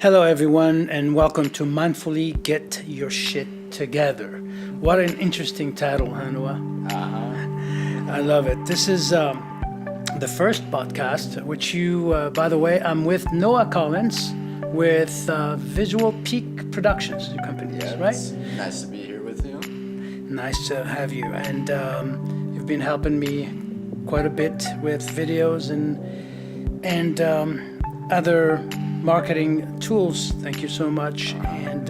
Hello, everyone, and welcome to Mindfully Get Your Shit Together. What an interesting title, huh, Noah? I love it. This is the first podcast, which by the way, I'm with Noah Collins with Visual Peak Productions, your company, right? Nice to be here with you. Nice to have you. And you've been helping me quite a bit with videos and other marketing tools. Thank you so much. And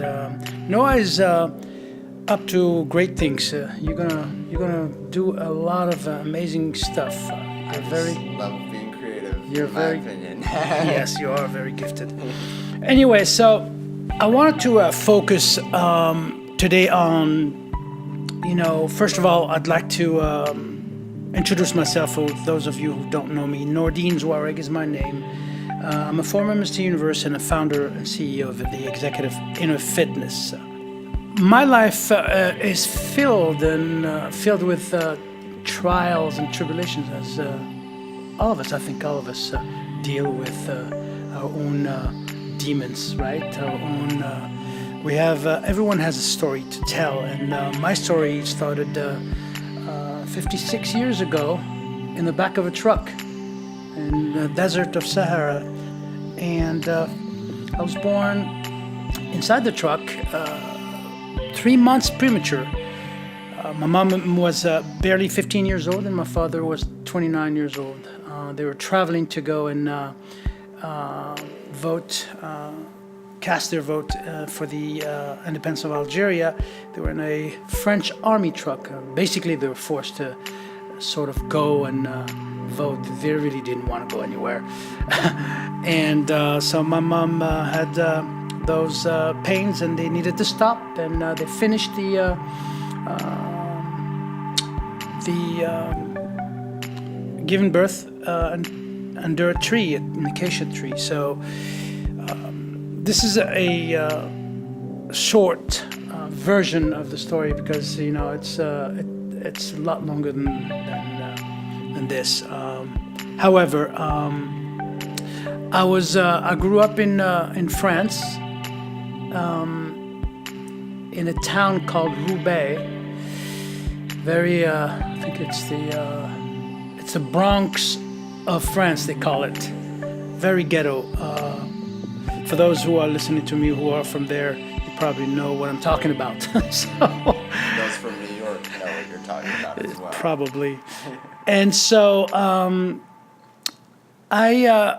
Noah is up to great things. You're gonna do a lot of amazing stuff. I love being creative. You're in very, my opinion. Yes, you are very gifted. Anyway, so I wanted to focus today on, first of all, I'd like to introduce myself for those of you who don't know me. Nordine Zouareg is my name. I'm a former Mr. Universe and a founder and CEO of the Executive Inner Fitness. My life is filled with trials and tribulations, as all of us deal with our own demons, right? Our own. Everyone has a story to tell, and my story started 56 years ago in the back of a truck in the desert of Sahara, and I was born inside the truck 3 months premature. My mom was barely 15 years old and my father was 29 years old. They were traveling to go and cast their vote for the independence of Algeria. They were in a French army truck. Basically, they were forced to sort of go and vote. They really didn't want to go anywhere. And so my mom had those pains and they needed to stop, and they finished the giving birth under a tree, an acacia tree. So this is a short version of the story because it's a lot longer than this. However, I grew up in France, in a town called Roubaix. I think it's the Bronx of France, they call it. Very ghetto. For those who are listening to me who are from there, you probably know what I'm talking about. Those from New York know what you're talking about as well. Probably. And so I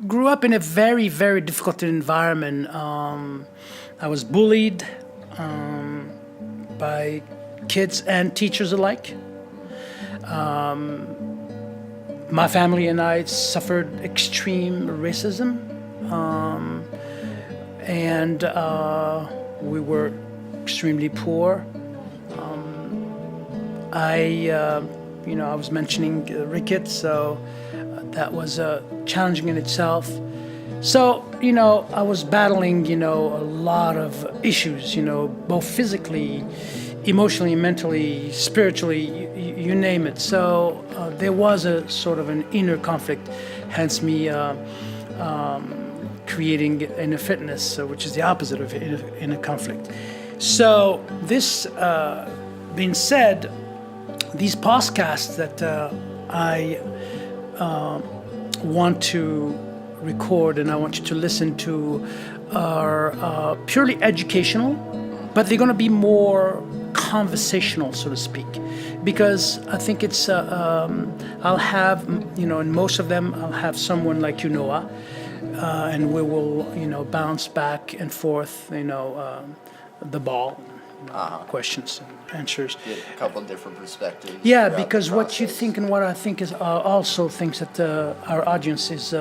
grew up in a very, very difficult environment. I was bullied by kids and teachers alike. My family and I suffered extreme racism, and we were extremely poor. I was mentioning rickets, so that was challenging in itself. So, I was battling, a lot of issues, both physically, emotionally, mentally, spiritually, you name it. So there was a sort of an inner conflict, hence me creating inner fitness, which is the opposite of inner conflict. So this being said, these podcasts that I want to record and I want you to listen to are purely educational, but they're going to be more conversational, so to speak, because I think it's I'll have, in most of them I'll have someone like Noah, and we will bounce back and forth the ball, questions and answers. Get a couple different perspectives. Yeah, because what you think and what I think is also things that our audience is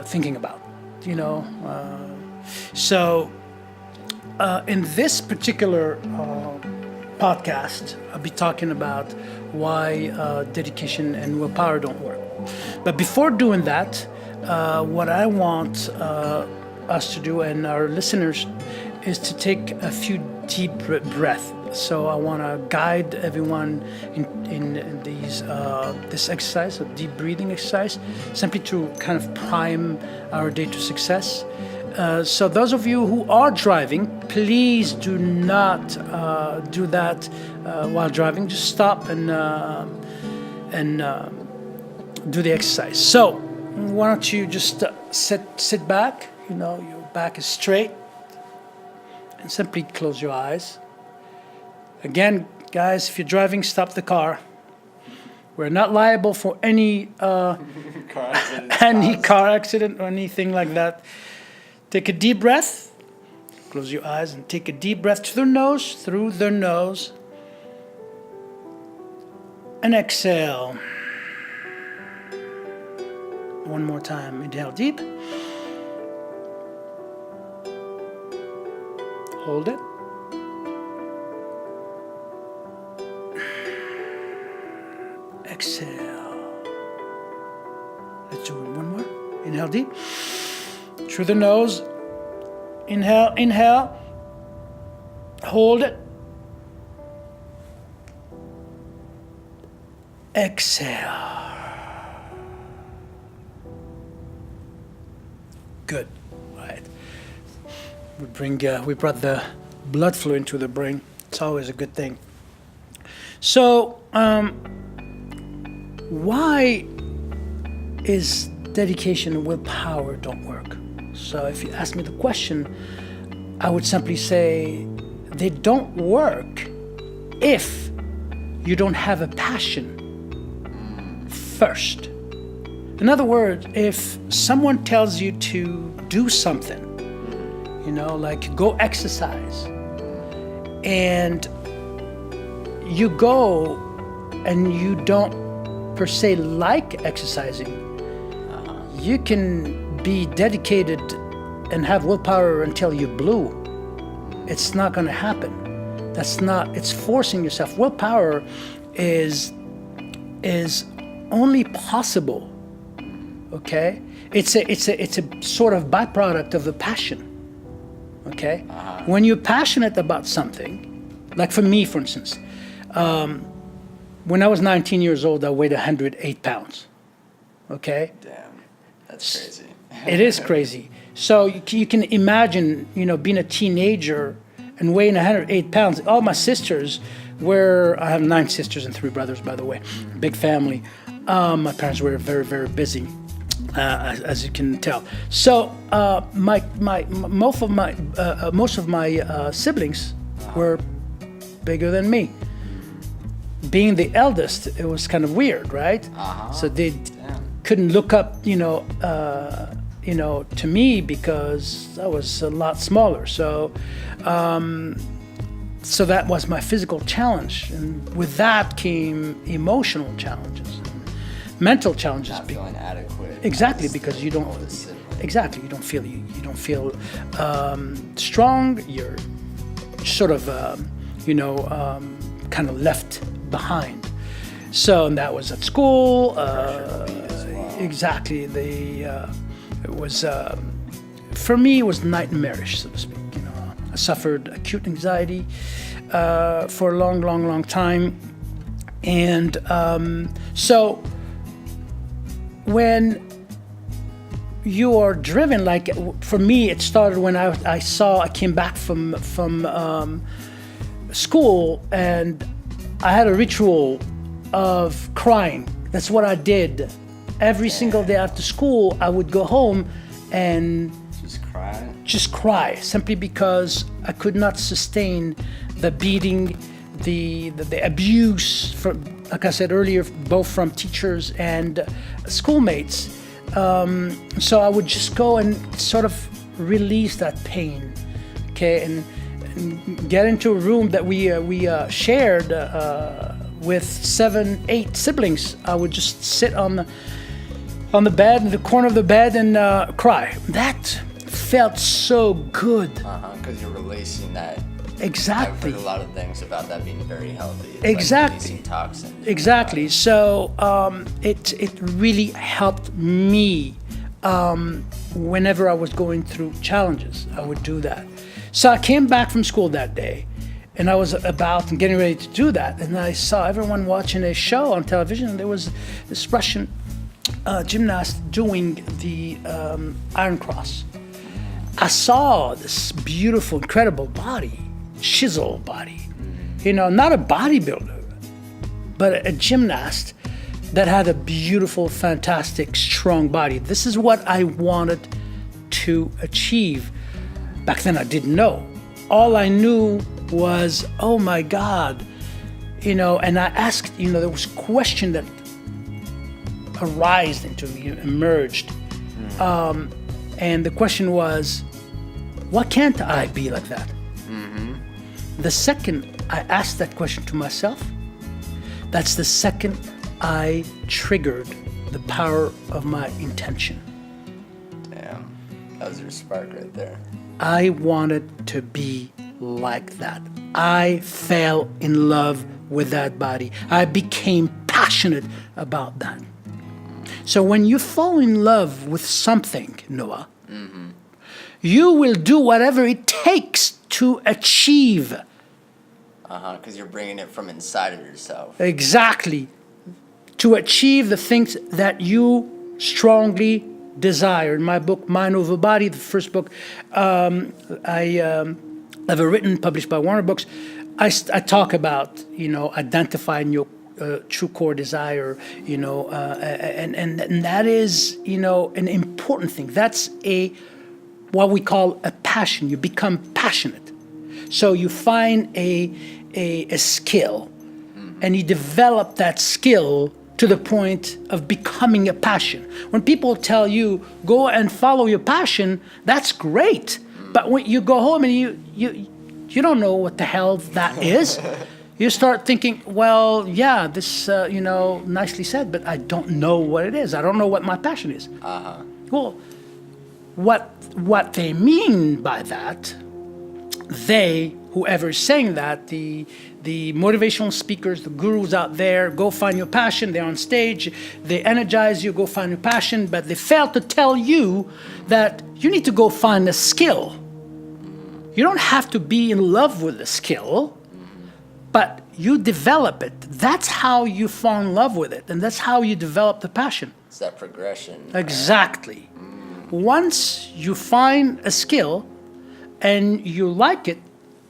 thinking about, So in this particular podcast, I'll be talking about why dedication and willpower don't work. But before doing that, what I want us to do and our listeners is to take a few deep breaths. So I want to guide everyone in this exercise, a deep breathing exercise, simply to kind of prime our day to success. So those of you who are driving, please do not do that while driving. Just stop and do the exercise. So why don't you just sit back? Your back is straight, and simply close your eyes. Again, guys, if you're driving, stop the car. We're not liable for any car accident or anything like that. Take a deep breath. Close your eyes and take a deep breath through the nose. And exhale. One more time. Inhale deep. Hold it. Exhale. Let's do it one more. Inhale deep. Through the nose. Inhale. Hold it. Exhale. Good. All right. We brought the blood flow into the brain. It's always a good thing. So, why is dedication and willpower don't work? So if you ask me the question, I would simply say they don't work if you don't have a passion first. In other words, if someone tells you to do something, like go exercise, and you go and you don't per se like exercising, you can be dedicated and have willpower until you're blue. It's not going to happen. It's forcing yourself. Willpower is only possible, okay? It's a sort of byproduct of the passion, okay? When you're passionate about something, like for me, for instance, when I was 19 years old, I weighed 108 pounds, okay? Damn, that's crazy. It is crazy. So you can imagine, being a teenager and weighing 108 pounds. All my sisters I have 9 sisters and 3 brothers, by the way. Big family. My parents were very, very busy, as you can tell. So most of my siblings were bigger than me. Being the eldest, it was kind of weird, right? So they couldn't look up, to me because I was a lot smaller. So that was my physical challenge, and with that came emotional challenges, mental challenges. Not feeling adequate. Exactly, because you don't. Exactly, you don't feel strong. You're sort of, kind of left behind. So, and that was at school. Exactly, it was for me. It was nightmarish, so to speak. I suffered acute anxiety for a long time, and so when you are driven, like for me, it started when I came back from school, and I had a ritual of crying. That's what I did. Every single day after school, I would go home and just cry, simply because I could not sustain the beating, the abuse from, like I said earlier, both from teachers and schoolmates. So I would just go and sort of release that pain, okay, and get into a room that we shared with 7, 8 siblings. I would just sit on the bed, in the corner of the bed, and cry. That felt so good. Because you're releasing that. Exactly. I've heard a lot of things about that being very healthy. It's exactly. Like releasing toxins. Exactly. So it really helped me whenever I was going through challenges. I would do that. So I came back from school that day, and I was about and getting ready to do that, and I saw everyone watching a show on television, and there was this Russian gymnast doing the Iron Cross. I saw this beautiful, incredible body, chiseled body. You know, not a bodybuilder, but a gymnast that had a beautiful, fantastic, strong body. This is what I wanted to achieve. Back then I didn't know. All I knew was, oh my God, you know, and I asked, you know, there was a question that arose into me, emerged. And the question was, why can't I be like that? The second I asked that question to myself, that's the second I triggered the power of my intention. Damn, that was your spark right there. I wanted to be like that. I fell in love with that body. I became passionate about that. So when you fall in love with something, Noah, you will do whatever it takes to achieve. Because you're bringing it from inside of yourself. Exactly. To achieve the things that you strongly desire. In my book, Mind Over Body, the first book I ever written, published by Warner Books, I talk about, you know, identifying your true core desire, you know, and that is, you know, an important thing. That's what we call a passion. You become passionate. So you find a skill, and you develop that skill to the point of becoming a passion. When people tell you, go and follow your passion, that's great. But when you go home and you don't know what the hell that is, you start thinking, well, yeah, this, you know, nicely said, but I don't know what it is. I don't know what my passion is. Well, what they mean by that, whoever is saying that, the motivational speakers, the gurus out there, go find your passion. They're on stage. They energize you, go find your passion. But they fail to tell you that you need to go find a skill. You don't have to be in love with the skill, but you develop it. That's how you fall in love with it. And that's how you develop the passion. It's that progression. Exactly. Once you find a skill and you like it,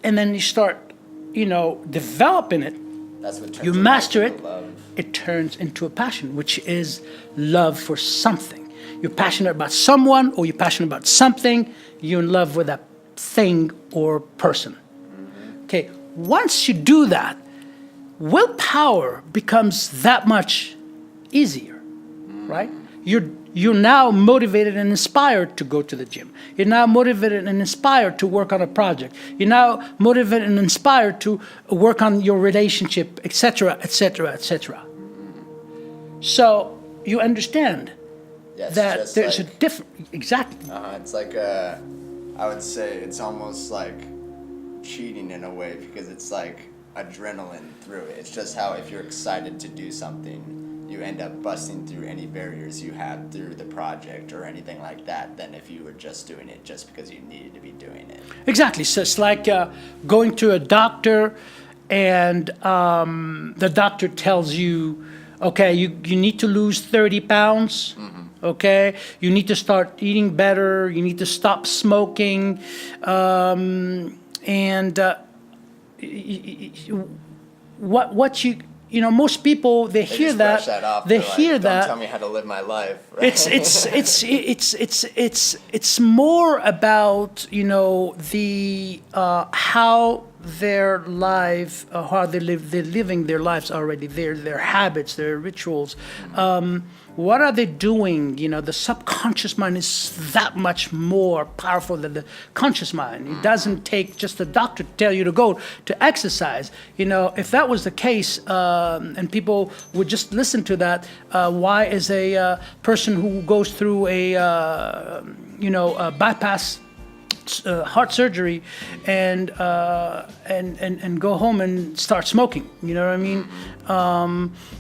and then you start, you know, developing it, That's what turns you master into it, love. it turns into a passion, which is love for something. You're passionate about someone, or you're passionate about something, you're in love with that thing or person. Okay, once you do that, willpower becomes that much easier, right? You're now motivated and inspired to go to the gym. You're now motivated and inspired to work on a project. You're now motivated and inspired to work on your relationship, etc., etc., etc. So you understand that there's like, a different, exactly. It's like I would say it's almost like cheating in a way, because it's like adrenaline through it. It's just how if you're excited to do something, you end up busting through any barriers you had through the project or anything like that than if you were just doing it just because you needed to be doing it. Exactly. So it's like going to a doctor, and the doctor tells you, okay, you need to lose 30 pounds. Okay, you need to start eating better. You need to stop smoking, and what you know, most people they hear just that, brush that off. they They're hear like, that. Don't tell me how to live my life. Right? It's more about, you know, the how their life, how they're living their lives already, their habits, their rituals. What are they doing? You know, the subconscious mind is that much more powerful than the conscious mind. It doesn't take just a doctor to tell you to go to exercise. You know, if that was the case, and people would just listen to that, why is a person who goes through a bypass heart surgery and go home and start smoking? You know what I mean?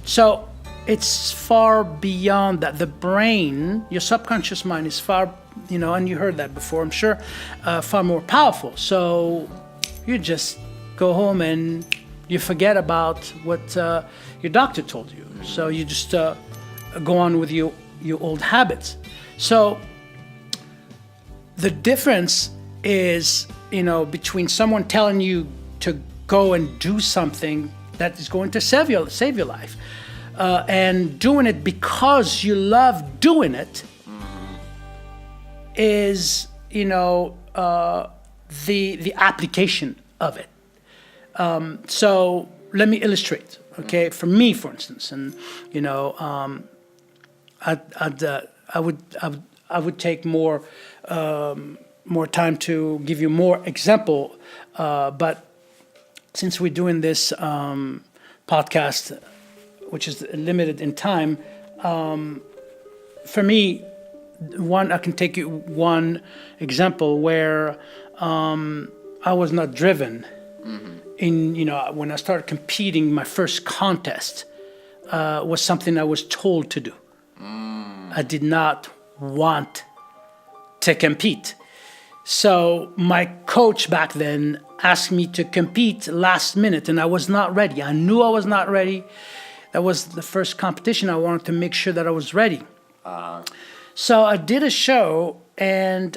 So it's far beyond that. The brain, your subconscious mind, is far, you know, and you heard that before, I'm sure, far more powerful. So you just go home and you forget about what your doctor told you. So you just go on with your old habits. So the difference is, between someone telling you to go and do something that is going to save your life, and doing it because you love doing it, is, the application of it. So let me illustrate. Okay, for me, for instance, and I would take more time to give you more example, but since we're doing this podcast, which is limited in time, for me, I can take you one example where I was not driven. In when I started competing, my first contest was something I was told to do. I did not want to compete. So my coach back then asked me to compete last minute, and I was not ready. I knew I was not ready. That was the first competition. I wanted to make sure that I was ready. So I did a show, and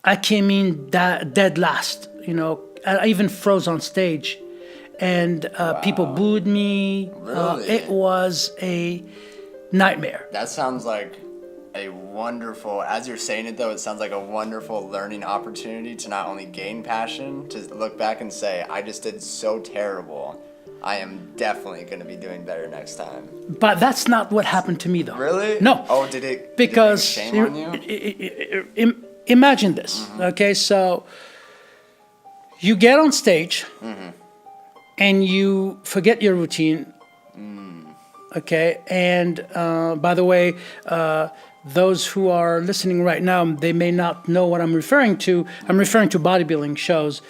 I came in dead last. I even froze on stage, and people booed me. Really? It was a nightmare. That sounds like a wonderful, as you're saying it though, it sounds like a wonderful learning opportunity to not only gain passion, to look back and say, I just did so terrible. I am definitely going to be doing better next time. But that's not what happened to me, though. Really? No. Oh, did it? Because did it shame on you? Imagine this. Okay, so you get on stage and you forget your routine. Okay, and by the way, those who are listening right now, they may not know what I'm referring to. I'm referring to bodybuilding shows.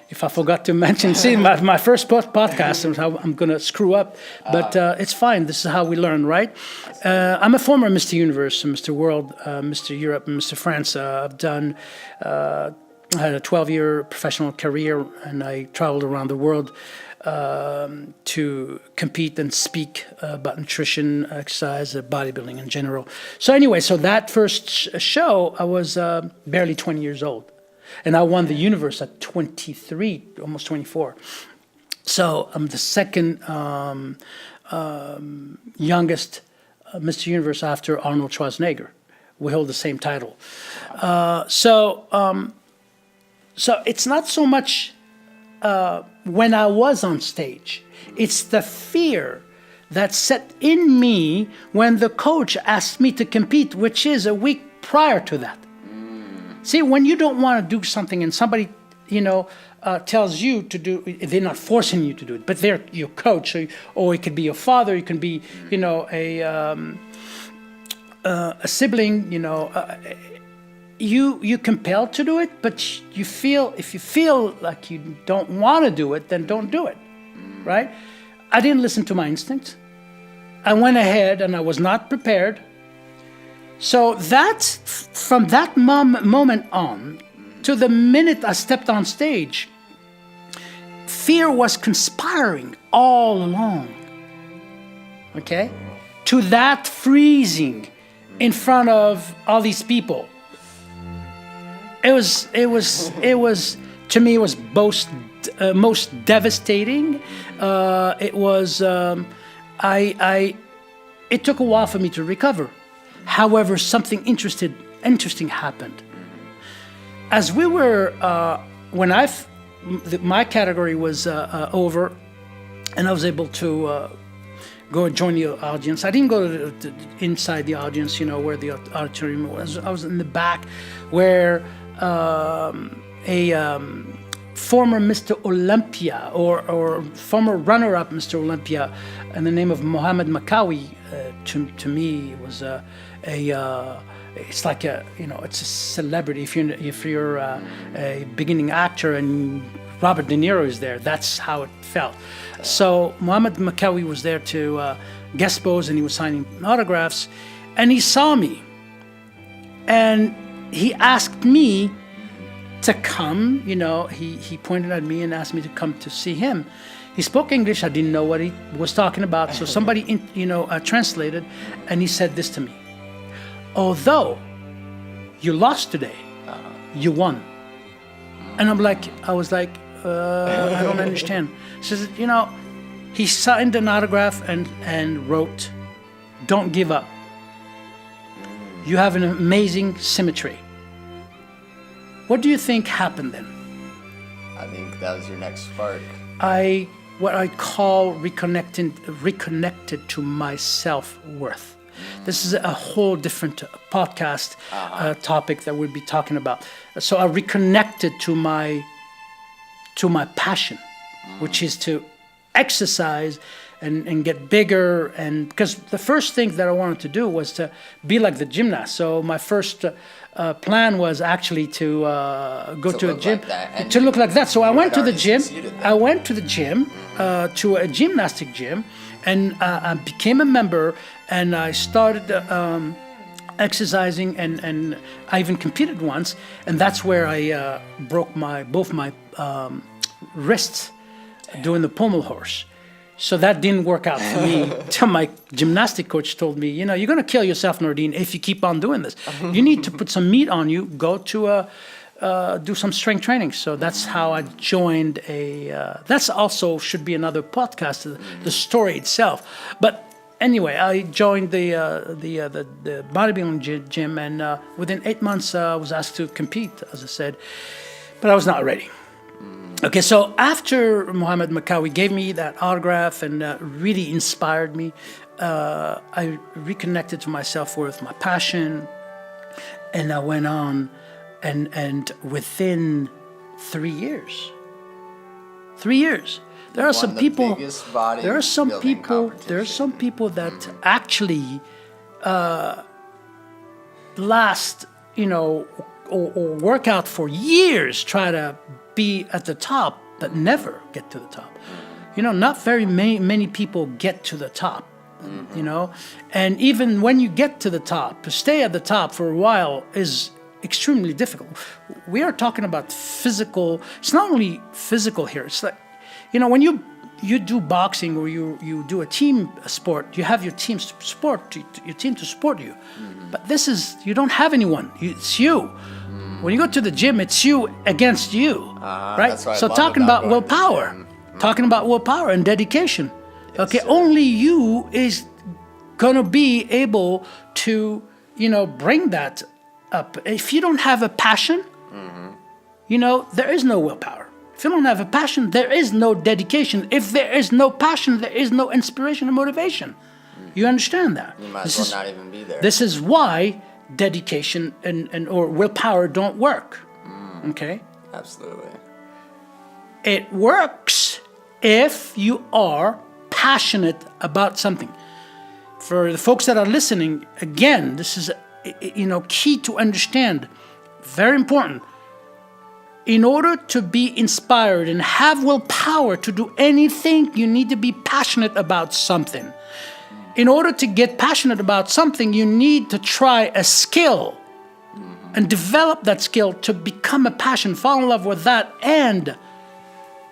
If I forgot to mention, see, my first podcast, I'm going to screw up, but it's fine. This is how we learn, right? I'm a former Mr. Universe, Mr. World, Mr. Europe, and Mr. France. I've done, I had a 12-year professional career, and I traveled around the world to compete and speak about nutrition, exercise, bodybuilding in general. So anyway, so that first show, I was barely 20 years old. And I won the universe at 23, almost 24. So I'm the second youngest Mr. Universe after Arnold Schwarzenegger. We hold the same title. So it's not so much when I was on stage. It's the fear that set in me when the coach asked me to compete, which is a week prior to that. See, when you don't want to do something and somebody, tells you to do, they're not forcing you to do it, but they're your coach, or it could be your father, it can be, a sibling, you're compelled to do it, but if you feel like you don't want to do it, then don't do it, right? I didn't listen to my instincts. I went ahead and I was not prepared. So from that moment on to the minute I stepped on stage, fear was conspiring all along, okay? To that freezing in front of all these people. It was to me, it was most devastating. It took a while for me to recover. However, something interesting happened. As we were, my category was over, and I was able to go and join the audience. I didn't go to inside the audience, where the auditorium was. I was in the back, where a former Mr. Olympia or former runner-up Mr. Olympia, in the name of Mohammed Makawi, to me was it's like it's a celebrity. If you're a beginning actor and Robert De Niro is there, that's how it felt. So Mohammed Makawi was there to guest pose, and he was signing autographs, and he saw me, and he asked me to come. He pointed at me and asked me to come to see him. He spoke English. I didn't know what he was talking about, so somebody translated, and he said this to me: although You lost today. You won. And I was like, I don't understand. He says, he signed an autograph and wrote, "Don't give up. You have an amazing symmetry." What do you think happened then? I think that was your next spark. What I call reconnected to my self-worth. This is a whole different podcast topic that we'll be talking about. So I reconnected to my passion, which is to exercise and get bigger. And because the first thing that I wanted to do was to be like the gymnast. So my first plan was actually to go to a gym, to look like that. So I went to the gym. I went to the gym, to a gymnastic gym, and I became a member. And I started exercising, and I even competed once. And that's where I broke both my wrists doing the pommel horse. So that didn't work out for me. So my gymnastic coach told me, you're going to kill yourself, Nordine, if you keep on doing this. You need to put some meat on you. Go to do some strength training. So that's how I joined that's also should be another podcast, the story itself. But anyway, I joined the bodybuilding gym, and within 8 months, I was asked to compete, as I said, but I was not ready. Okay, so after Mohammed Makawi gave me that autograph and really inspired me, I reconnected to my self-worth, my passion, and I went on, and within 3 years, there are some people. There are some people that actually last, or work out for years, try to be at the top, but never get to the top. Not very many people get to the top. And even when you get to the top, to stay at the top for a while is extremely difficult. We are talking about physical. It's not only physical here. It's like, when you do boxing or you do a team sport, you have your team to support you. But this is, you don't have anyone. It's you. When you go to the gym, it's you against you, right? So talking about willpower, and dedication. Okay, only you is gonna be able to, bring that up. If you don't have a passion, there is no willpower. If you don't have a passion, there is no dedication. If there is no passion, there is no inspiration and motivation. You understand that? You might as well not even be there. This is why dedication or willpower don't work. Okay? Absolutely. It works if you are passionate about something. For the folks that are listening, again, this is key to understand. Very important. In order to be inspired and have willpower to do anything, you need to be passionate about something. In order to get passionate about something, you need to try a skill and develop that skill to become a passion, fall in love with that, and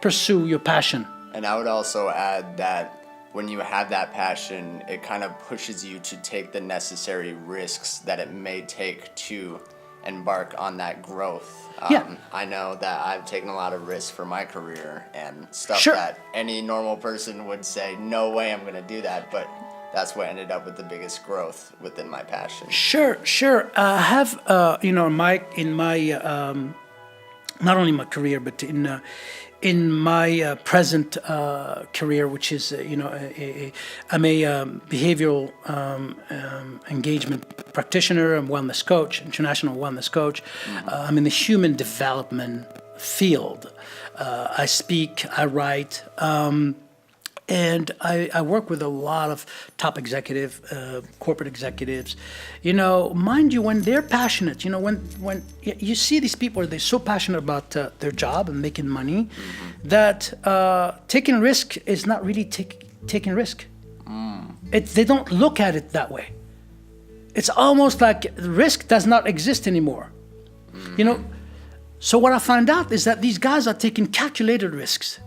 pursue your passion. And I would also add that when you have that passion, it kind of pushes you to take the necessary risks that it may take to embark on that growth. I know that I've taken a lot of risks for my career and stuff that any normal person would say, no way I'm going to do that, but that's what ended up with the biggest growth within my passion. Sure. I have, in my not only my career, but in my present career, which is, I'm a behavioral engagement practitioner, I'm a wellness coach, international wellness coach. I'm in the human development field. I speak, I write, and I work with a lot of top corporate executives. Mind you, when they're passionate, when you see these people, they're so passionate about their job and making money, that taking risk is not really taking risk. They don't look at it that way. It's almost like risk does not exist anymore. So what I find out is that these guys are taking calculated risks.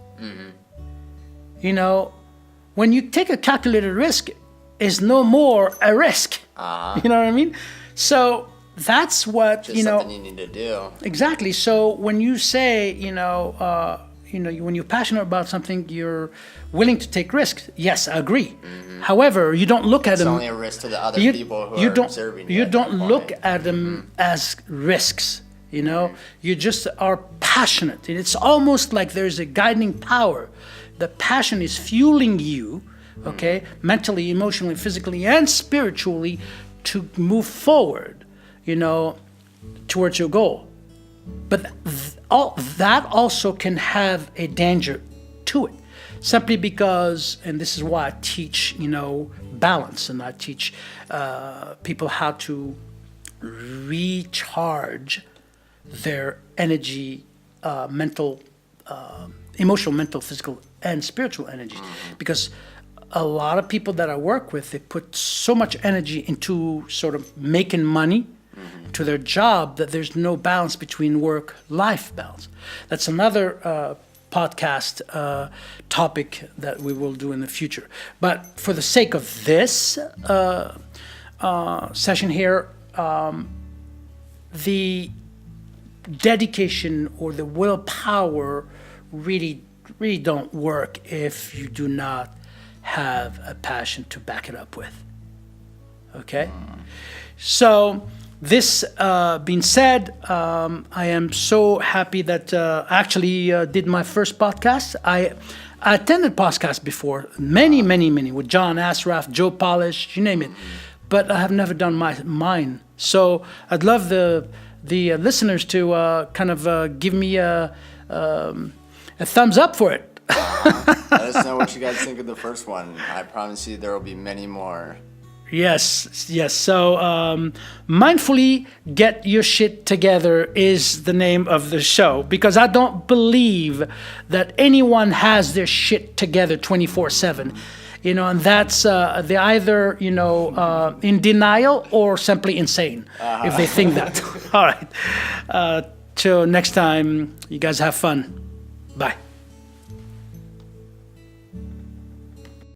When you take a calculated risk, it's no more a risk. You know what I mean? So that's what, Just you know, something you need to do. exactly. So when you say, when you're passionate about something, you're willing to take risks. Yes, I agree. However, you don't look at It's them. only a risk to the other people who are observing You at don't that look point. at them as risks. You just are passionate. It's almost like there's a guiding power. The passion is fueling you, okay, mentally, emotionally, physically, and spiritually, to move forward, towards your goal. But all that also can have a danger to it, simply because, and this is why I teach, balance, and I teach people how to recharge their energy, mental, emotional, mental, physical, and spiritual energies. Because a lot of people that I work with, they put so much energy into sort of making money to their job that there's no balance between work-life balance. That's another podcast topic that we will do in the future. But for the sake of this session here, the dedication or the willpower really don't work if you do not have a passion to back it up with. Okay? So this being said, I am so happy that I actually did my first podcast. I attended podcasts before, many, with John Asraf, Joe Polish, you name it. But I have never done mine. So I'd love the listeners to kind of give me a thumbs up for it. Let us know what you guys think of the first one. I promise you there will be many more. Yes. So mindfully get your shit together is the name of the show, because I don't believe that anyone has their shit together 24/7. And that's they're either in denial or simply insane if they think that. All right. Till next time, you guys have fun. Bye.